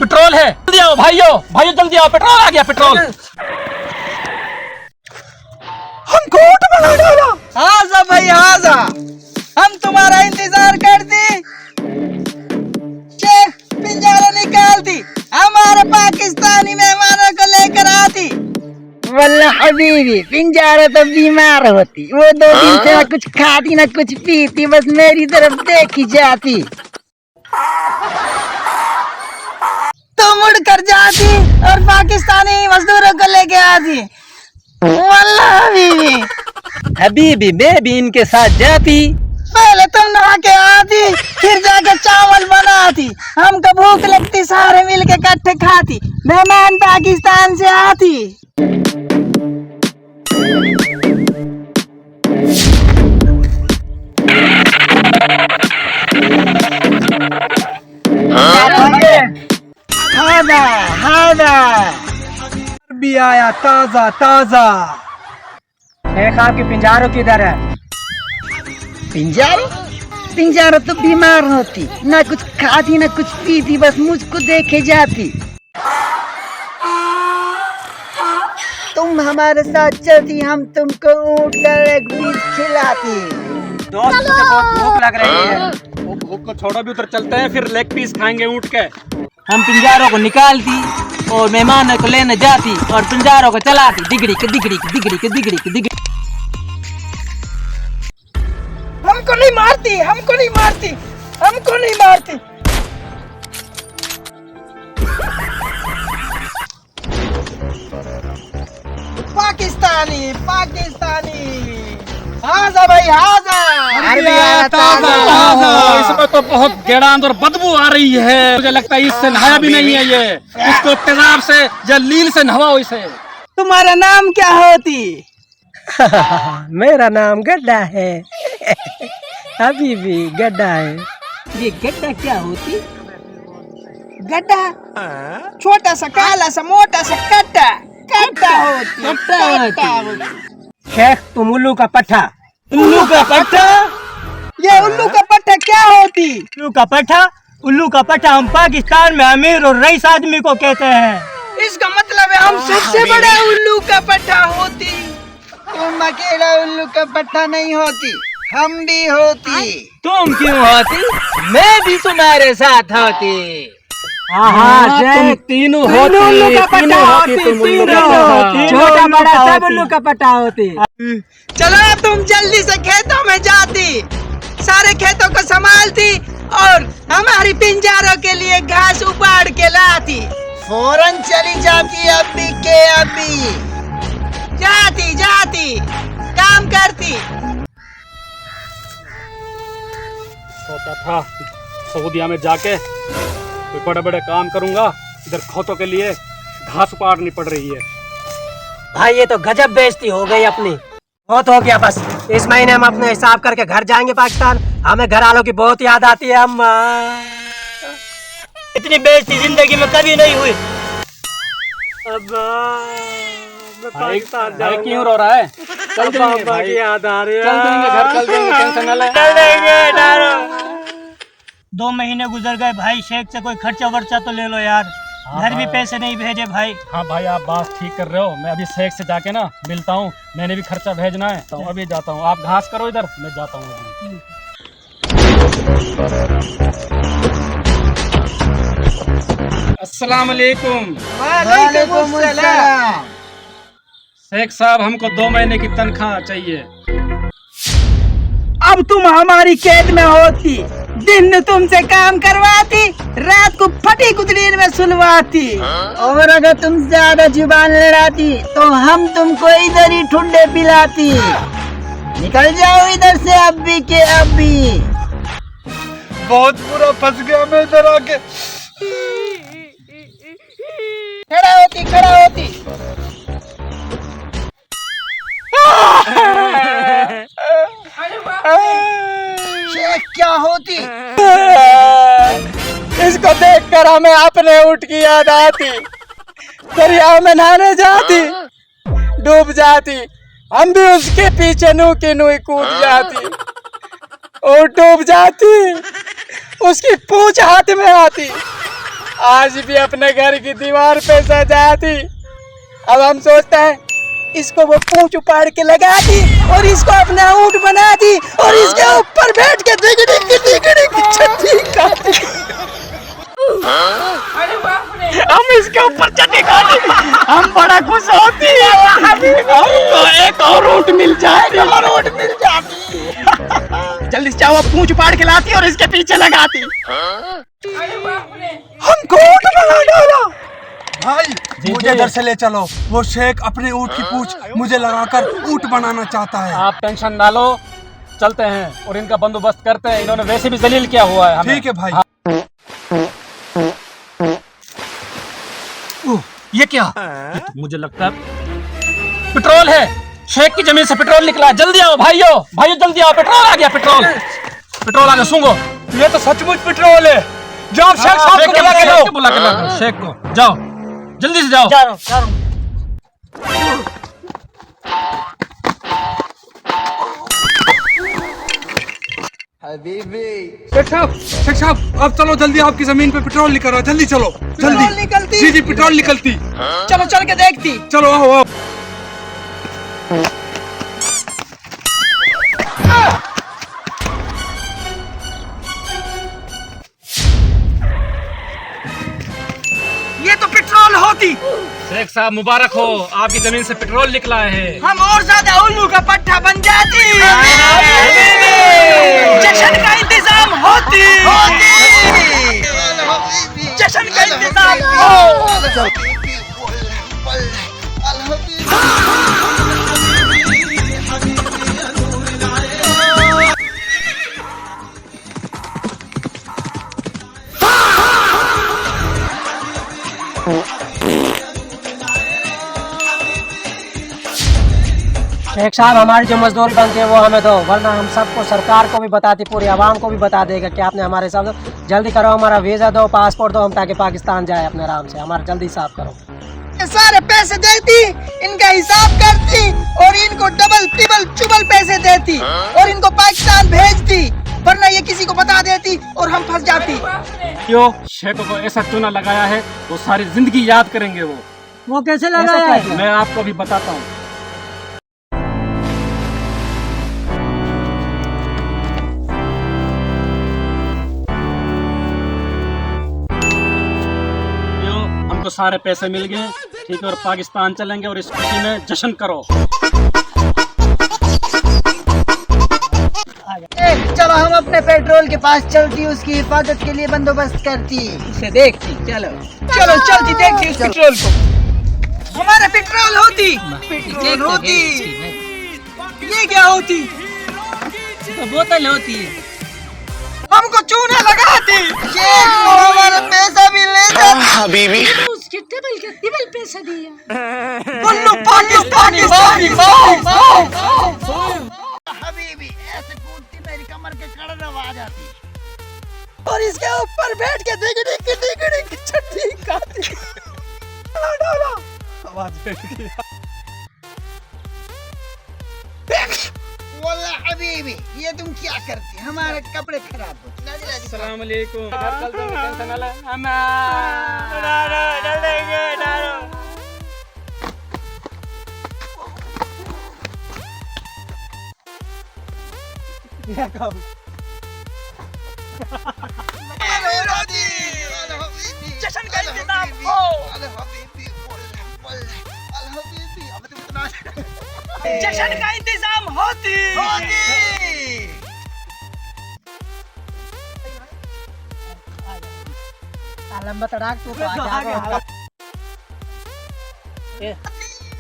Petrol है, जल्दी आओ भाइयों, भाइयों जल्दी आओ, पेट्रोल आ गया, पेट्रोल। हमको ऊँट बना डाला। आजा भाई आजा, हम तुम्हारा इंतजार करते। शेख पिंजरा निकालती, हमारे पाकिस्तानी मेहमानों को लेकर आती। वल्ला हबीबी पिंजरा तो बीमार होती, वो 2 दिन से ना कुछ खाती ना कुछ पीती, बस मेरी तरफ देखी जाती। तो मुड़ कर जाती और पाकिस्तानी मजदूरों को लेके आती। वल्ला हबीबी, हबीबी मैं भी इनके साथ जाती। पहले तुम नहा के आती, फिर जाके चावल बनाती, हमको भूख लगती, सारे मिल के इकट्ठे खाती। मेहमान पाकिस्तान से आती। हादा हादा भी आया ताजा ताजा। शेख आपके पिंजारो किधर है? पिंजारो पिंजारो तो बीमार होती, ना कुछ खाती ना कुछ पीती, बस मुझको देखे जाती। तुम हमारे साथ चलती, हम तुमको ऊँट का लेग पीस खिलाती। दोस्त मुझे बहुत भूख लग रही है। वो भूख को छोड़ो भी, उधर चलते हैं, फिर लेग पीस खाएंगे ऊँट के। हम पिंजारों को निकालती और मेहमानों को लेने जाती और पिंजारों को चलाती, दिगड़ी के दिगड़ी के दिगड़ी के दिगड़ी के दिगड़ी। हमको नहीं मारती, हमको नहीं मारती, हमको नहीं मारती। पाकिस्तानी पाकिस्तानी, आजा भाई आजा। इसमें तो बहुत गेड़ांद और बदबू आ रही है, मुझे लगता है इससे नहाया भी नहीं है ये। इसको तेजाब से जलील से नहवाओ इसे। तुम्हारा नाम क्या होती? मेरा नाम गड्ढा है। हबीबी गड्ढा है। ये गड्ढा क्या होती? गड्ढा छोटा सा काला सा मोटा सा कट्टा कट्टा होती। शेख तुम उल्लू का पट्टा। उल्लू का पट्टा? ये उल्लू का पट्टा क्या होती? उल्लू का पट्टा, उल्लू का पट्टा हम पाकिस्तान में अमीर और रईस आदमी को कहते हैं। इसका मतलब है हम सबसे बड़ा उल्लू का पट्टा होती। तुम अकेला उल्लू का पट्टा नहीं होती, हम भी होती। तुम क्यों होती? मैं भी तुम्हारे साथ होती। तुम तीनों होती, उल्लू का पट्टा तीनों होती, होती, तुम उल्लू का तीनों। पट्टा। छोटा बड़ा सब उल्लू का पट्टा होती। चलो तुम जल्दी से खेतों में जाती, सारे खेतों को संभालती और हमारी पिंजारों के लिए घास उपाड़ के लाती। फौरन चली जाती, अभी के अभी जाती जाती काम करती। सोचा था सऊदिया में जाके कोई बड़े बड़े काम करूंगा, इधर खेतों के लिए घास उपाड़नी पड़ रही है। भाई ये तो गजब बेइज्जती हो गई अपनी। बहुत हो गया बस, इस महीने हम अपने हिसाब करके घर जाएंगे पाकिस्तान। हमें घर वालों की बहुत याद आती है। हम इतनी बेइज्जती जिंदगी में कभी नहीं हुई। अब भाई क्यों रो रहा है? चल देंगे भाई, याद आ रही है। चल देंगे घर, चल देंगे, टेंशन न ले। चल देंगे डारो। 2 महीने गुजर गए भाई, शेख से कोई खर्चा वर्चा तो ले लो यार। घर भी पैसे नहीं भेजे भाई। हाँ भाई आप बात ठीक कर रहे हो, मैं अभी शेख से जाके ना मिलता हूँ, मैंने भी खर्चा भेजना है तो अभी जाता हूँ। आप घास करो इधर, मैं जाता हूँ अभी। अस्सलाम वालेकुम। वालेकुम सलाम। शेख साहब हमको 2 महीने की तनख्वाह चाहिए। अब तुम हमारी कैद में होती, दिन में तुमसे काम करवाती, रात को फटी कुतरीन में सुलवाती। और अगर तुम ज्यादा जुबान लड़ाती तो हम तुमको इधर ही ठुंडे पिलाती। निकल जाओ इधर से अभी के अभी। बहुत बुरा फंस गया मैं इधर आके। खड़ा होती खड़ा होती। शेख क्या होती? इसको देखकर हमें अपने ऊँट की याद आती। दरिया में नहाने जाती, डूब जाती, हम भी उसके पीछे नू की नू कूद जाती और डूब जाती। उसकी पूंछ हाथ में आती आज भी अपने घर की दीवार पे सजा थी। अब हम सोचते हैं इसको वो पूंछ उपाड़ के लगा दी और इसको अपना ऊंट बना दी और इसके ऊपर बैठ के दिगड़ी छठी काटी। हम इसके ऊपर चटनी खाते, हम बड़ा खुश होती है। हमको एक और ऊंट मिल जाएगा, और ऊंट मिल जाती। जल्दी से जाओ, पूंछ उपाड़ के लाती और इसके पीछे लगाती। हमको ऊंट बना डाला। भाई मुझे इधर से ले चलो, वो शेख अपने ऊँट की पूंछ मुझे लगाकर ऊँट बनाना चाहता है। आप टेंशन ना लो, चलते हैं और इनका बंदोबस्त करते हैं। इन्होंने वैसे भी जलील किया हुआ है हमें। ठीक है भाई। ये क्या? मुझे लगता है पेट्रोल है। शेख की जमीन से पेट्रोल निकला। जल्दी आओ भाइयों, भाइयों जल्दी आओ, पेट्रोल आ गया। पेट्रोल आ गया। सूंघो, ये तो सचमुच पेट्रोल है। जाओ शेख साहब को बुला के लो। बुला के लो शेख को। जाओ जल्दी से जाओ। जा रहा हूँ। शेख साहब अब चलो जल्दी, आपकी जमीन पे पेट्रोल निकल रहा है। जल्दी चलो, जल्दी। निकलती? जी पेट्रोल निकलती। चलो चल के देखती। चलो आओ आओ। ये तो पेट्रोल होती। शेख साहब मुबारक हो, आपकी जमीन से पेट्रोल निकला है। हम और ज्यादा उल्लू का पट्टा बन जाती। जश्न का इंतजाम होती। जश्न का इंतजाम हो। शेख साहब, हमारी जो मजदूरी बनती है वो हमें दो, वरना हम सबको, सरकार को भी बताती, पूरी आवाम को भी बता देगा कि आपने हमारे साथ। जल्दी करो, हमारा वीजा दो, पासपोर्ट दो, हम ताकि पाकिस्तान जाए अपने आराम से। हमारा जल्दी साफ करो। ये सारे पैसे देती, इनका हिसाब करती और इनको डबल ट्रिपल चुबल पैसे देती और इनको पाकिस्तान भेजती, वरना ये किसी को बता देती और हम फंस जाती। क्यों? शेखों को ऐसा चूना लगाया है, वो सारी जिंदगी याद करेंगे। वो कैसे लगाया है? मैं आपको भी बताता हूँ। हमको सारे पैसे मिल गए, ठीक है, और पाकिस्तान चलेंगे और इस खुशी में जश्न करो। चलो हम अपने पेट्रोल के पास चलती, उसकी हिफाजत के लिए बंदोबस्त करती, उसे देखती। चलो चलो चलती, देखती उस पेट्रोल को। हमारा पेट्रोल होती। पेट्रोल होती। ये क्या होती? तो बोतल होती है। हमको चूना लगाती। हमारा पैसा भी ले जाती। उसके टेबल पैसा दिया। उल्लू पाकिस्तानी। हबीबी ऐसे कूदती मेरी कमर के कड़न आ जाती और इसके ऊपर बैठ के दिगड़ी छठी काटी। बोला हबीबी, ये तुम क्या करती? हमारे कपड़े खराब होते। अस्सलाम वालेकुम। जश्न का इंतजाम हो। जश्न का इंतजाम होती। लंबा तड़ाक तो आगे।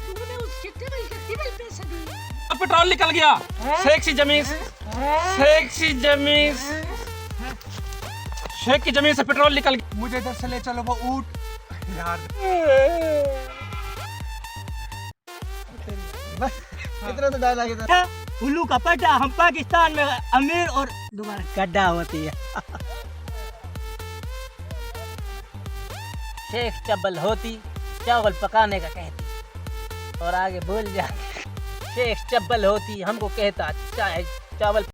तूने उसके टेबल पैसा दिया। पेट्रोल निकल गया। शेख की जमीन से, शेख की जमीन से पेट्रोल निकल गया। मुझे इधर से ले चलो, वो ऊँट यार। कितना तो डाला कितना? उल्लू का पट्टा, हम पाकिस्तान में अमीर और दोबारा गड्ढा होती है। शेख चब्बल होती, चावल पकाने का कहती, और आगे बोल जा। शेख चब्बल होती, हमको कहता चावल